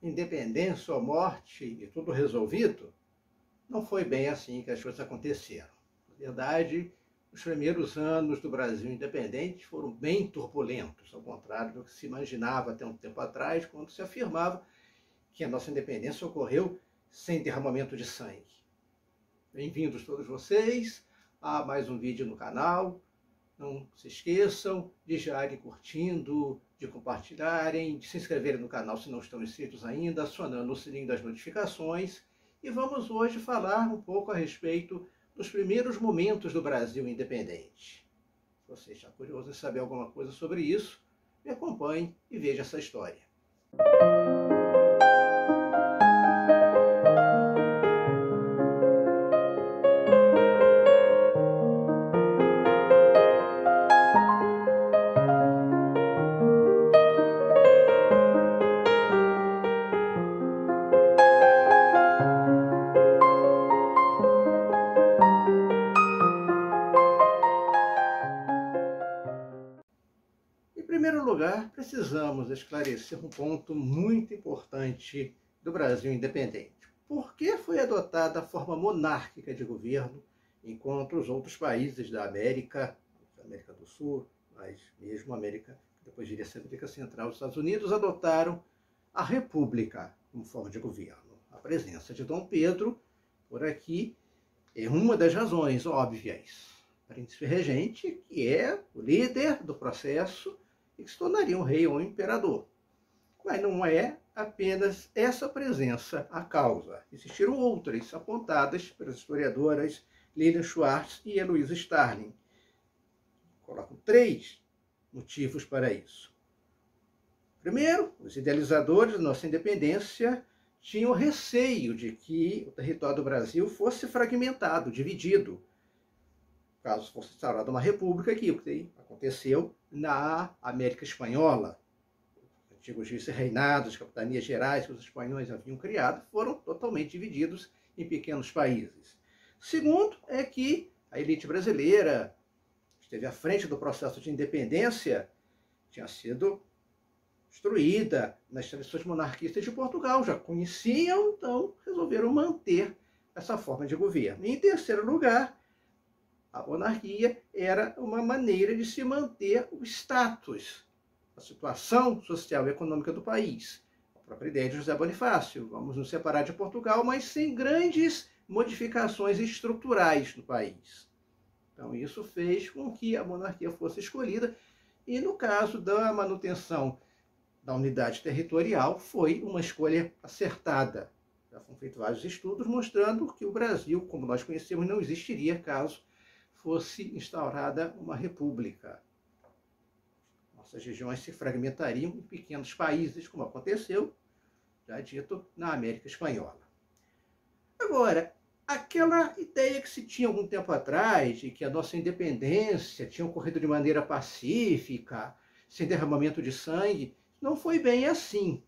independência ou morte e tudo resolvido, não foi bem assim que as coisas aconteceram. Na verdade, os primeiros anos do Brasil independente foram bem turbulentos, ao contrário do que se imaginava até um tempo atrás, quando se afirmava que a nossa independência ocorreu sem derramamento de sangue. Bem-vindos todos vocês a mais um vídeo no canal. Não se esqueçam de já irem curtindo, de compartilharem, de se inscreverem no canal se não estão inscritos ainda, acionando o sininho das notificações. E vamos hoje falar um pouco a respeito dos primeiros momentos do Brasil independente. Se você está curioso em saber alguma coisa sobre isso, me acompanhe e veja essa história. Em primeiro lugar, precisamos esclarecer um ponto muito importante do Brasil independente. Por que foi adotada a forma monárquica de governo, enquanto os outros países da América do Sul, mas mesmo América, depois viria a ser América Central, os Estados Unidos, adotaram a República como forma de governo? A presença de Dom Pedro, por aqui, é uma das razões óbvias. Príncipe regente, que é o líder do processo e que se tornaria um rei ou um imperador. Mas não é apenas essa presença a causa. Existiram outras apontadas pelas historiadoras Lilian Schwartz e Heloísa Starling. Colocam 3 motivos para isso. Primeiro, os idealizadores da nossa independência tinham receio de que o território do Brasil fosse fragmentado, dividido, caso fosse instaurada uma república, que aconteceu na América Espanhola. Os antigos vice-reinados, capitanias gerais que os espanhóis haviam criado, foram totalmente divididos em pequenos países. Segundo, é que a elite brasileira esteve à frente do processo de independência, tinha sido instruída nas tradições monarquistas de Portugal, já conheciam, então resolveram manter essa forma de governo. E, em terceiro lugar, a monarquia era uma maneira de se manter o status, a situação social e econômica do país. A própria ideia de José Bonifácio: vamos nos separar de Portugal, mas sem grandes modificações estruturais no país. Então isso fez com que a monarquia fosse escolhida, e no caso da manutenção da unidade territorial foi uma escolha acertada. Já foram feitos vários estudos mostrando que o Brasil, como nós conhecemos, não existiria caso fosse instaurada uma república. Nossas regiões se fragmentariam em pequenos países, como aconteceu, já dito, na América Espanhola. Agora, aquela ideia que se tinha algum tempo atrás, de que a nossa independência tinha ocorrido de maneira pacífica, sem derramamento de sangue, não foi bem assim.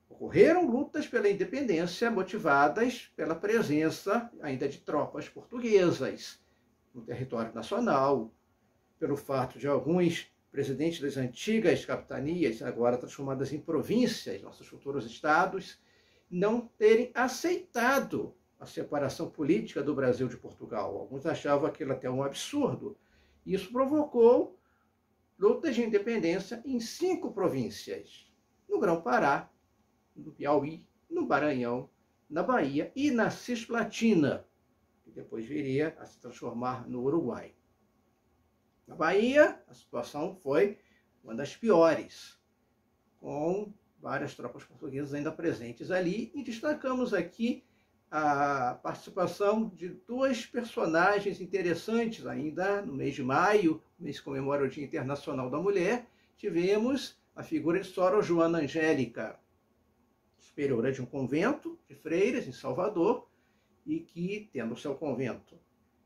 Ocorreram lutas pela independência motivadas pela presença ainda de tropas portuguesas no território nacional, pelo fato de alguns presidentes das antigas capitanias, agora transformadas em províncias, nossos futuros estados, não terem aceitado a separação política do Brasil de Portugal. Alguns achavam aquilo até um absurdo. Isso provocou lutas de independência em 5 províncias: no Grão-Pará, no Piauí, no Maranhão, na Bahia e na Cisplatina, que depois viria a se transformar no Uruguai. Na Bahia, a situação foi uma das piores, com várias tropas portuguesas ainda presentes ali, e destacamos aqui a participação de 2 personagens interessantes. Ainda no mês de maio, mês que comemora o Dia Internacional da Mulher, tivemos a figura de Sora Joana Angélica, superiora de um convento de freiras em Salvador, e que, tendo seu convento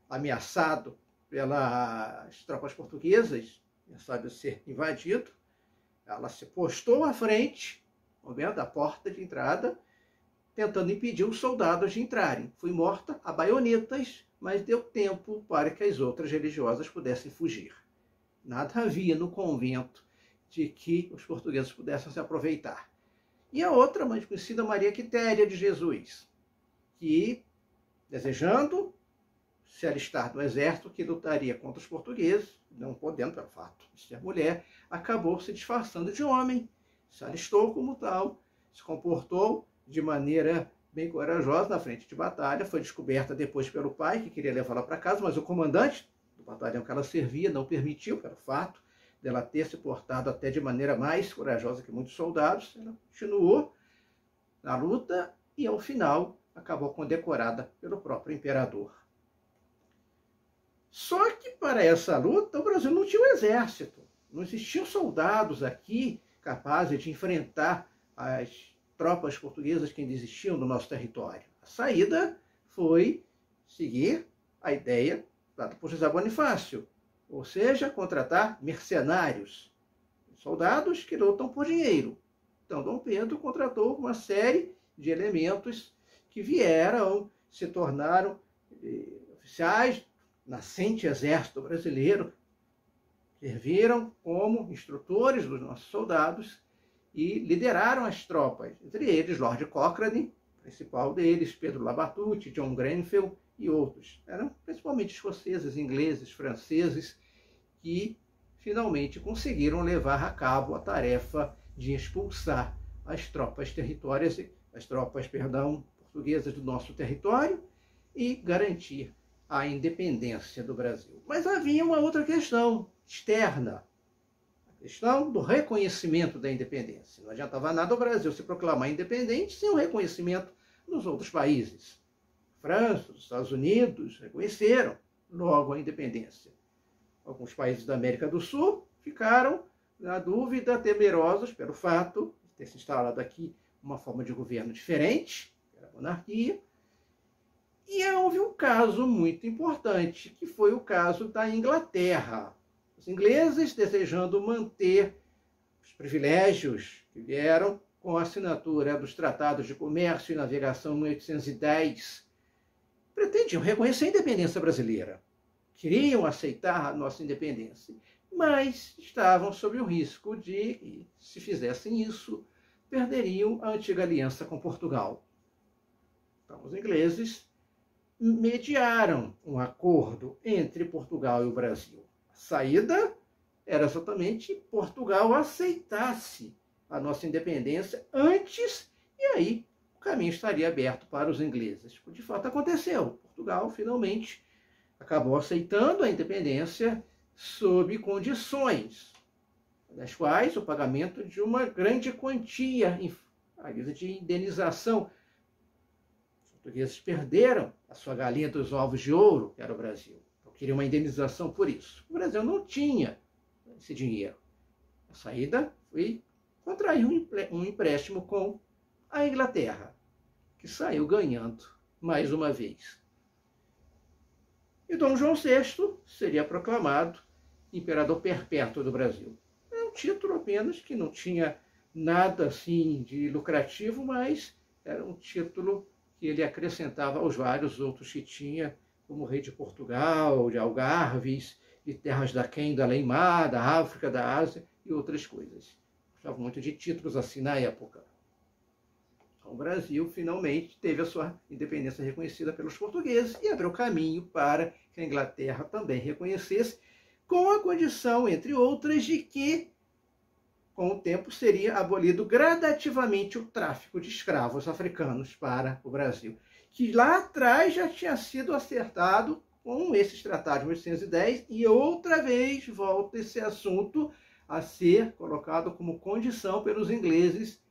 ameaçado pelas tropas portuguesas, ameaçado de ser invadido, ela se postou à frente, da porta de entrada, tentando impedir os soldados de entrarem. Foi morta a baionetas, mas deu tempo para que as outras religiosas pudessem fugir. Nada havia no convento de que os portugueses pudessem se aproveitar. e a outra, mais conhecida, Maria Quitéria de Jesus, que, desejando se alistar no exército que lutaria contra os portugueses, não podendo, pelo fato de ser mulher, acabou se disfarçando de homem, se alistou como tal, se comportou de maneira bem corajosa na frente de batalha, foi descoberta depois pelo pai, que queria levá-la para casa, mas o comandante do batalhão que ela servia não permitiu, pelo fato dela ter se portado até de maneira mais corajosa que muitos soldados. Ela continuou na luta e, ao final, acabou condecorada pelo próprio imperador. Só que para essa luta o Brasil não tinha um exército, não existiam soldados aqui capazes de enfrentar as tropas portuguesas que ainda existiam no nosso território. A saída foi seguir a ideia dada por José Bonifácio, ou seja, contratar mercenários, soldados que lutam por dinheiro. Então, Dom Pedro contratou uma série de elementos que vieram, se tornaram oficiais, nascente exército brasileiro, serviram como instrutores dos nossos soldados e lideraram as tropas, entre eles Lord Cochrane, principal deles, Pedro Labatut, John Grenfell e outros. Eram principalmente escoceses, ingleses, franceses, que finalmente conseguiram levar a cabo a tarefa de expulsar as tropas portuguesas do nosso território e garantir a independência do Brasil. Mas havia uma outra questão externa, a questão do reconhecimento da independência. Não adiantava nada o Brasil se proclamar independente sem o reconhecimento dos outros países. A França, os Estados Unidos reconheceram logo a independência. Alguns países da América do Sul ficaram na dúvida, temerosos pelo fato de ter se instalado aqui uma forma de governo diferente, que era a monarquia. E houve um caso muito importante, que foi o caso da Inglaterra. Os ingleses, desejando manter os privilégios que vieram com a assinatura dos Tratados de Comércio e Navegação em 1810, pretendiam reconhecer a independência brasileira. Queriam aceitar a nossa independência, mas estavam sob o risco de, se fizessem isso, perderiam a antiga aliança com Portugal. Então, os ingleses mediaram um acordo entre Portugal e o Brasil. A saída era exatamente Portugal aceitasse a nossa independência antes, e aí o caminho estaria aberto para os ingleses. De fato, aconteceu. Portugal, finalmente, acabou aceitando a independência sob condições, das quais o pagamento de uma grande quantia, a guisa de indenização. Os portugueses perderam a sua galinha dos ovos de ouro, que era o Brasil. Então, queriam uma indenização por isso. O Brasil não tinha esse dinheiro. A saída foi contrair um empréstimo com a Inglaterra, que saiu ganhando mais uma vez. E Dom João VI seria proclamado imperador perpétuo do Brasil. É um título apenas que não tinha nada assim de lucrativo, mas era um título que ele acrescentava aos vários outros que tinha, como rei de Portugal, de Algarves, de terras da Quém, da Além-Mar, da África, da Ásia e outras coisas. Gostava muito de títulos assim na época. O Brasil finalmente teve a sua independência reconhecida pelos portugueses e abriu caminho para que a Inglaterra também reconhecesse, com a condição, entre outras, de que, com o tempo, seria abolido gradativamente o tráfico de escravos africanos para o Brasil, que lá atrás já tinha sido acertado com esses tratados de 1810, e outra vez volta esse assunto a ser colocado como condição pelos ingleses,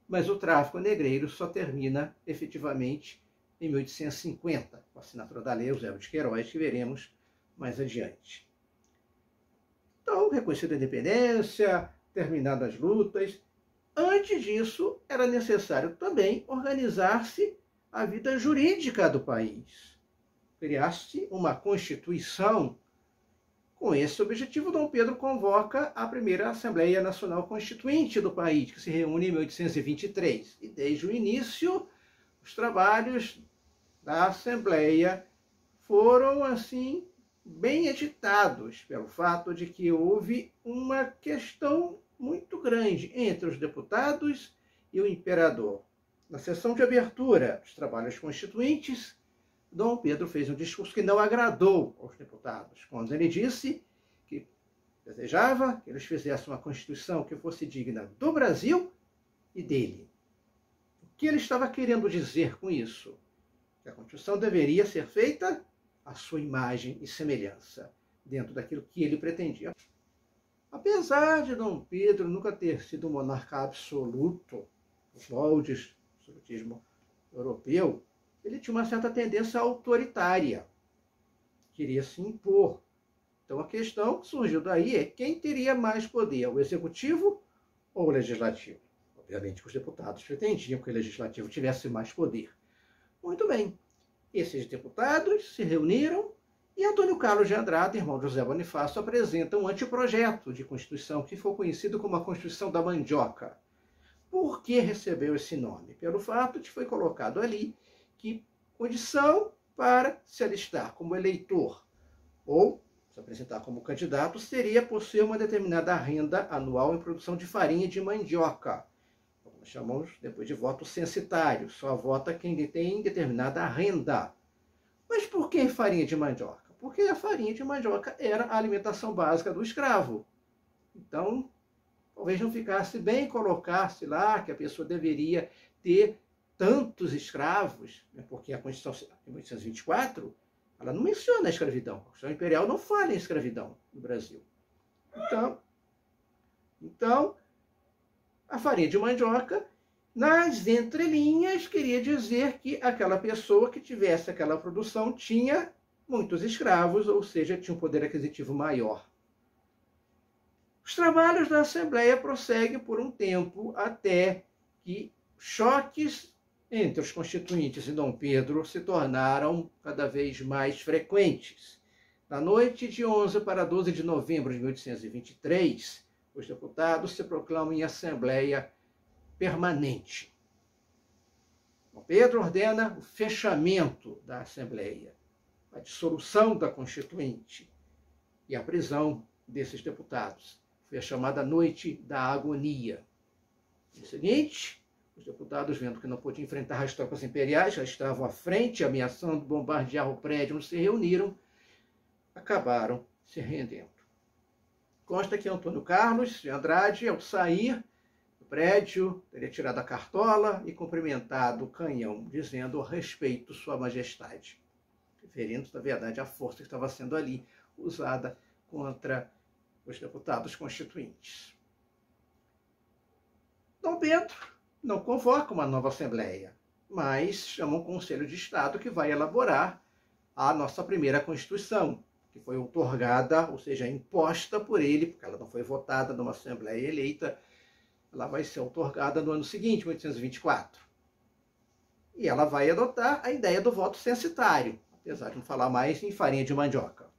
mas o tráfico negreiro só termina efetivamente em 1850, com a assinatura da Lei Eusébio de Queiroz, que veremos mais adiante. Então, reconhecida a independência, terminadas as lutas, antes disso era necessário também organizar-se a vida jurídica do país. Criar-se uma Constituição. Com esse objetivo, Dom Pedro convoca a primeira Assembleia Nacional Constituinte do país, que se reúne em 1823. E desde o início, os trabalhos da Assembleia foram, assim, bem editados, pelo fato de que houve uma questão muito grande entre os deputados e o imperador. Na sessão de abertura dos trabalhos constituintes, Dom Pedro fez um discurso que não agradou aos deputados, quando ele disse que desejava que eles fizessem uma Constituição que fosse digna do Brasil e dele. O que ele estava querendo dizer com isso? Que a Constituição deveria ser feita à sua imagem e semelhança, dentro daquilo que ele pretendia. Apesar de Dom Pedro nunca ter sido um monarca absoluto, os moldes do absolutismo europeu, ele tinha uma certa tendência autoritária, queria se impor. Então a questão que surgiu daí é quem teria mais poder, o executivo ou o legislativo? Obviamente que os deputados pretendiam que o legislativo tivesse mais poder. Muito bem, esses deputados se reuniram e Antônio Carlos de Andrade, irmão de José Bonifácio, apresenta um anteprojeto de Constituição que foi conhecido como a Constituição da Mandioca. Por que recebeu esse nome? Pelo fato de que foi colocado ali que condição para se alistar como eleitor ou se apresentar como candidato seria possuir uma determinada renda anual em produção de farinha de mandioca. Nós chamamos depois de voto censitário, só vota quem tem determinada renda. Mas por que farinha de mandioca? Porque a farinha de mandioca era a alimentação básica do escravo. Então, talvez não ficasse bem colocar-se lá que a pessoa deveria ter tantos escravos, né? Porque a Constituição de 1824, ela não menciona a escravidão. A Constituição Imperial não fala em escravidão no Brasil. Então, a farinha de mandioca, nas entrelinhas, queria dizer que aquela pessoa que tivesse aquela produção tinha muitos escravos, ou seja, tinha um poder aquisitivo maior. Os trabalhos da Assembleia prosseguem por um tempo até que choques entre os constituintes e Dom Pedro se tornaram cada vez mais frequentes. Na noite de 11 para 12 de novembro de 1823, os deputados se proclamam em Assembleia Permanente. Dom Pedro ordena o fechamento da Assembleia, a dissolução da Constituinte e a prisão desses deputados. Foi a chamada Noite da Agonia. No seguinte, os deputados, vendo que não podiam enfrentar as tropas imperiais, já estavam à frente, ameaçando bombardear o prédio onde se reuniram, acabaram se rendendo. Consta que Antônio Carlos de Andrade, ao sair do prédio, teria tirado a cartola e cumprimentado o canhão, dizendo respeito Sua Majestade, referindo, na verdade, à força que estava sendo ali usada contra os deputados constituintes. Dom Pedro não convoca uma nova Assembleia, mas chama um Conselho de Estado que vai elaborar a nossa primeira Constituição, que foi outorgada, ou seja, imposta por ele, porque ela não foi votada numa Assembleia eleita, ela vai ser outorgada no ano seguinte, 1824. E ela vai adotar a ideia do voto censitário, apesar de não falar mais em farinha de mandioca.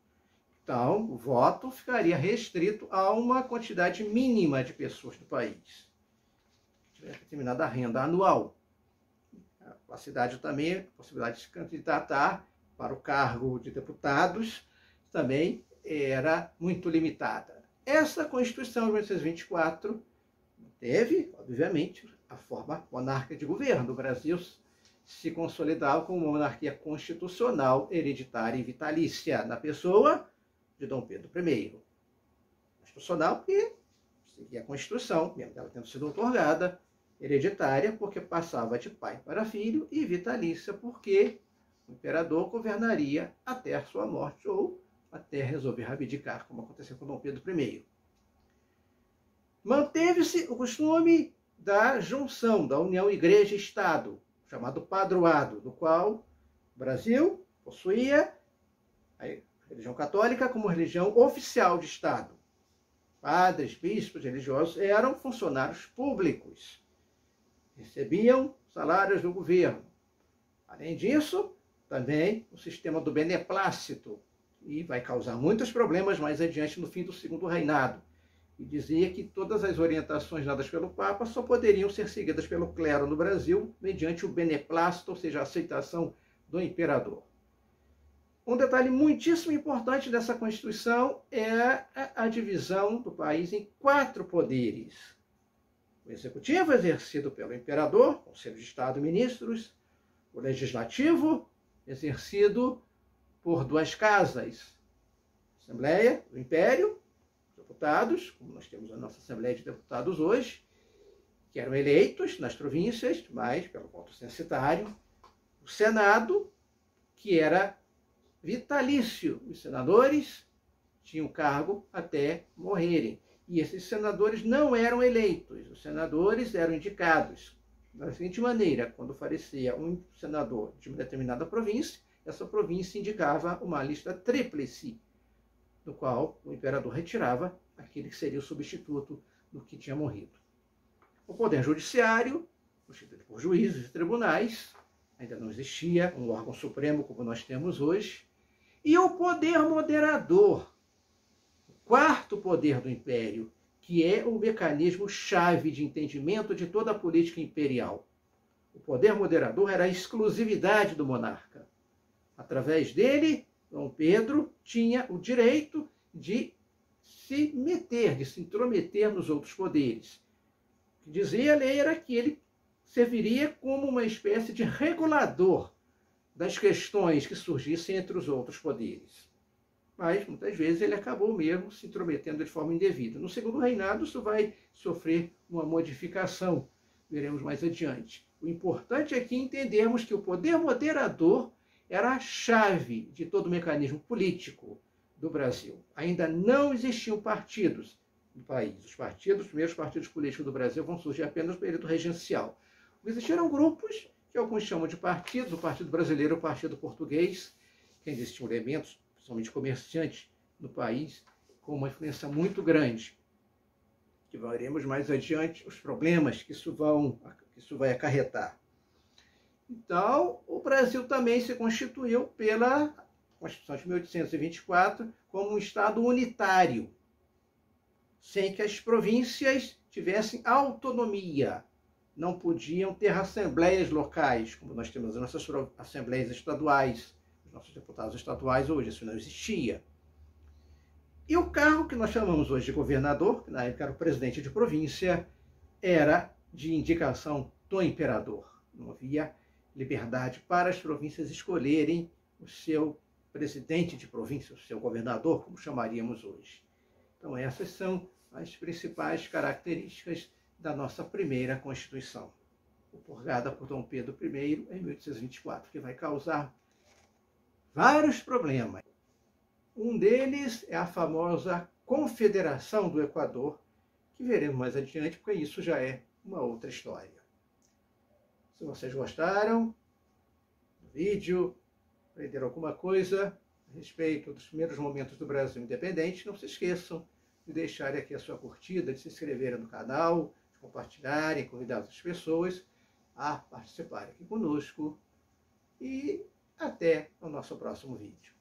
Então, o voto ficaria restrito a uma quantidade mínima de pessoas do país, que tiver determinada renda anual. A capacidade também, a possibilidade de se candidatar para o cargo de deputados, também era muito limitada. Essa Constituição de 1824 teve, obviamente, a forma monárquica de governo. O Brasil se consolidava como uma monarquia constitucional, hereditária e vitalícia, na pessoa de Dom Pedro I. Constitucional porque seguia a Constituição, mesmo ela tendo sido outorgada, hereditária porque passava de pai para filho, e vitalícia porque o imperador governaria até a sua morte ou até resolver abdicar, como aconteceu com Dom Pedro I. Manteve-se o costume da junção, da união igreja-estado, chamado padroado, do qual o Brasil possuía a religião católica como religião oficial de Estado. Padres, bispos, religiosos eram funcionários públicos, recebiam salários do governo. Além disso, também o sistema do beneplácito, e vai causar muitos problemas mais adiante no fim do Segundo Reinado. E dizia que todas as orientações dadas pelo Papa só poderiam ser seguidas pelo clero no Brasil mediante o beneplácito, ou seja, a aceitação do imperador. Um detalhe muitíssimo importante dessa Constituição é a divisão do país em 4 poderes. O executivo exercido pelo imperador, Conselho de Estado e Ministros, o legislativo exercido por duas casas, Assembleia do Império, deputados, como nós temos a nossa Assembleia de Deputados hoje, que eram eleitos nas províncias, mas pelo voto censitário, o Senado, que era vitalício. Os senadores tinham cargo até morrerem. E esses senadores não eram eleitos, os senadores eram indicados. Da seguinte maneira, quando falecia um senador de uma determinada província, essa província indicava uma lista tríplice, do qual o imperador retirava aquele que seria o substituto do que tinha morrido. O poder judiciário, constituído por juízes e tribunais, ainda não existia um órgão supremo como nós temos hoje, e o poder moderador, o quarto poder do império, que é o mecanismo-chave de entendimento de toda a política imperial. O poder moderador era a exclusividade do monarca. Através dele, Dom Pedro tinha o direito de se meter, de se intrometer nos outros poderes. O que dizia a lei era que ele serviria como uma espécie de regulador das questões que surgissem entre os outros poderes. Mas, muitas vezes, ele acabou mesmo se intrometendo de forma indevida. No segundo reinado, isso vai sofrer uma modificação, veremos mais adiante. O importante aqui é entendermos que o poder moderador era a chave de todo o mecanismo político do Brasil. Ainda não existiam partidos no país. Os primeiros partidos políticos do Brasil vão surgir apenas no período regencial. Existiram grupos que alguns chamam de partidos, o Partido Brasileiro e o Partido Português, que ainda existiam elementos, principalmente comerciantes, no país, com uma influência muito grande. Que veremos mais adiante os problemas que isso vai acarretar. Então, o Brasil também se constituiu pela Constituição de 1824 como um Estado unitário, sem que as províncias tivessem autonomia. Não podiam ter assembleias locais, como nós temos as nossas assembleias estaduais, os nossos deputados estaduais hoje, isso não existia. E o cargo que nós chamamos hoje de governador, que na época era o presidente de província, era de indicação do imperador. Não havia liberdade para as províncias escolherem o seu presidente de província, o seu governador, como chamaríamos hoje. Então essas são as principais características da nossa primeira Constituição, outorgada por Dom Pedro I em 1824, que vai causar vários problemas. Um deles é a famosa Confederação do Equador, que veremos mais adiante, porque isso já é uma outra história. Se vocês gostaram do vídeo, aprenderam alguma coisa a respeito dos primeiros momentos do Brasil independente, não se esqueçam de deixarem aqui a sua curtida, de se inscreverem no canal, de compartilharem, convidar outras pessoas a participarem aqui conosco. E até o nosso próximo vídeo.